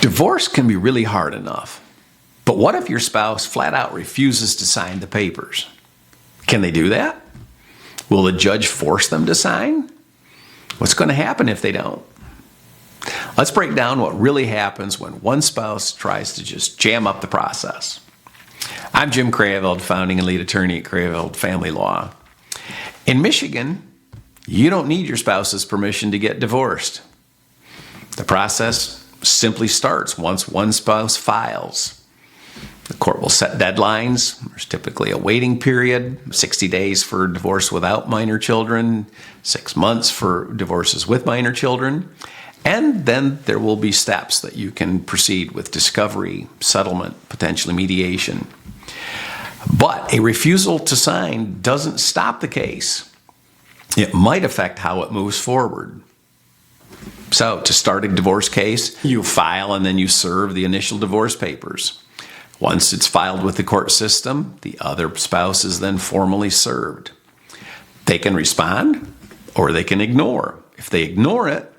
Divorce can be really hard enough, but what if your spouse flat out refuses to sign the papers? Can they do that? Will the judge force them to sign? What's going to happen if they don't? Let's break down what really happens when one spouse tries to just jam up the process. I'm Jim Kraayeveld, founding and lead attorney at Kraayeveld Family Law. In Michigan, you don't need your spouse's permission to get divorced. The process simply starts once one spouse files. The court will set deadlines. There's typically a waiting period, 60 days for divorce without minor children, 6 months for divorces with minor children, and then there will be steps that you can proceed with: discovery, settlement, potentially mediation. But a refusal to sign doesn't stop the case. It might affect how it moves forward. So, to start a divorce case, you file and then you serve the initial divorce papers. Once it's filed with the court system, the other spouse is then formally served. They can respond or they can ignore. If they ignore it,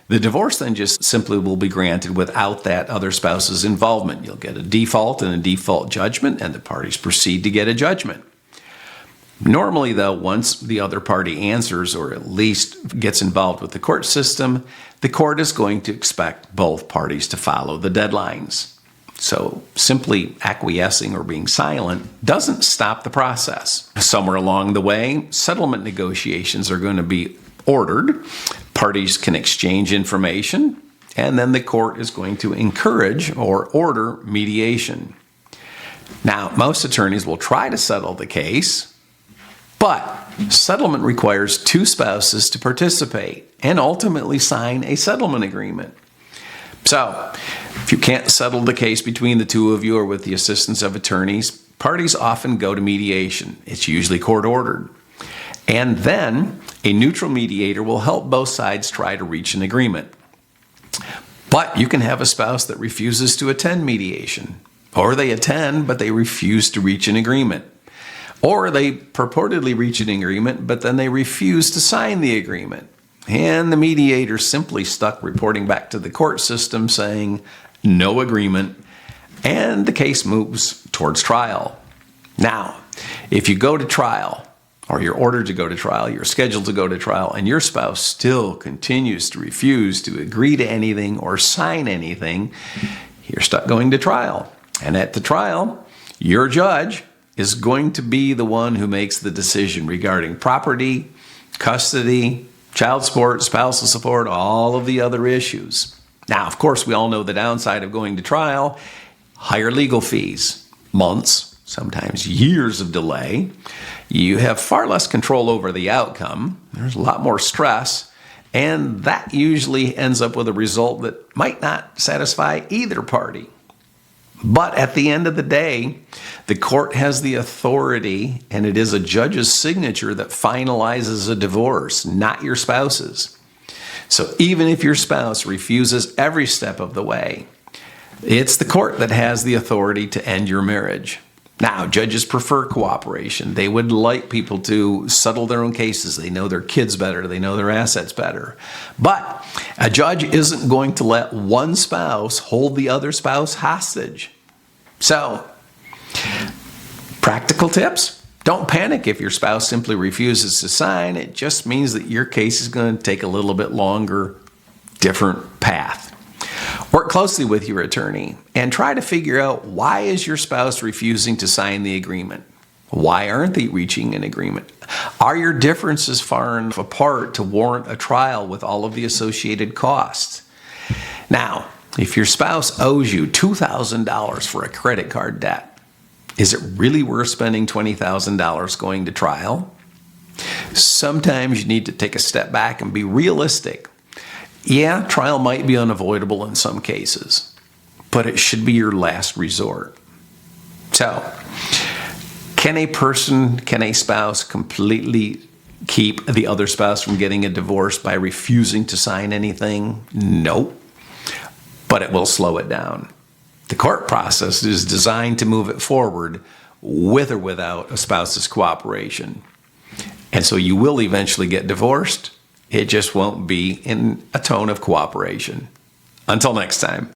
the divorce then just simply will be granted without that other spouse's involvement. You'll get a default and a default judgment, and the parties proceed to get a judgment. Normally, though, once the other party answers or at least gets involved with the court system, the court is going to expect both parties to follow the deadlines. So simply acquiescing or being silent doesn't stop the process. Somewhere along the way, settlement negotiations are going to be ordered. Parties can exchange information, and then the court is going to encourage or order mediation. Now, most attorneys will try to settle the case, but settlement requires two spouses to participate and ultimately sign a settlement agreement. So, if you can't settle the case between the two of you or with the assistance of attorneys, parties often go to mediation. It's usually court-ordered. And then a neutral mediator will help both sides try to reach an agreement. But you can have a spouse that refuses to attend mediation, or they attend but they refuse to reach an agreement. Or they purportedly reach an agreement, but then they refuse to sign the agreement. And the mediator simply stuck reporting back to the court system saying, no agreement, and the case moves towards trial. Now, if you go to trial, or you're ordered to go to trial, you're scheduled to go to trial, and your spouse still continues to refuse to agree to anything or sign anything, you're stuck going to trial. And at the trial, your judge is going to be the one who makes the decision regarding property, custody, child support, spousal support, all of the other issues. Now, of course, we all know the downside of going to trial: higher legal fees, months, sometimes years of delay. You have far less control over the outcome. There's a lot more stress, and that usually ends up with a result that might not satisfy either party. But at the end of the day, the court has the authority, and it is a judge's signature that finalizes a divorce, not your spouse's. So even if your spouse refuses every step of the way, it's the court that has the authority to end your marriage. Now, judges prefer cooperation. They would like people to settle their own cases. They know their kids better. They know their assets better. But a judge isn't going to let one spouse hold the other spouse hostage. So, practical tips: don't panic if your spouse simply refuses to sign. It just means that your case is going to take a little bit longer, different path. Work closely with your attorney and try to figure out, why is your spouse refusing to sign the agreement? Why aren't they reaching an agreement? Are your differences far enough apart to warrant a trial with all of the associated costs? Now, if your spouse owes you $2,000 for a credit card debt, is it really worth spending $20,000 going to trial? Sometimes you need to take a step back and be realistic. Yeah, trial might be unavoidable in some cases, but it should be your last resort. So, can a spouse completely keep the other spouse from getting a divorce by refusing to sign anything? No, but it will slow it down. The court process is designed to move it forward with or without a spouse's cooperation. And so you will eventually get divorced. It just won't be in a tone of cooperation. Until next time.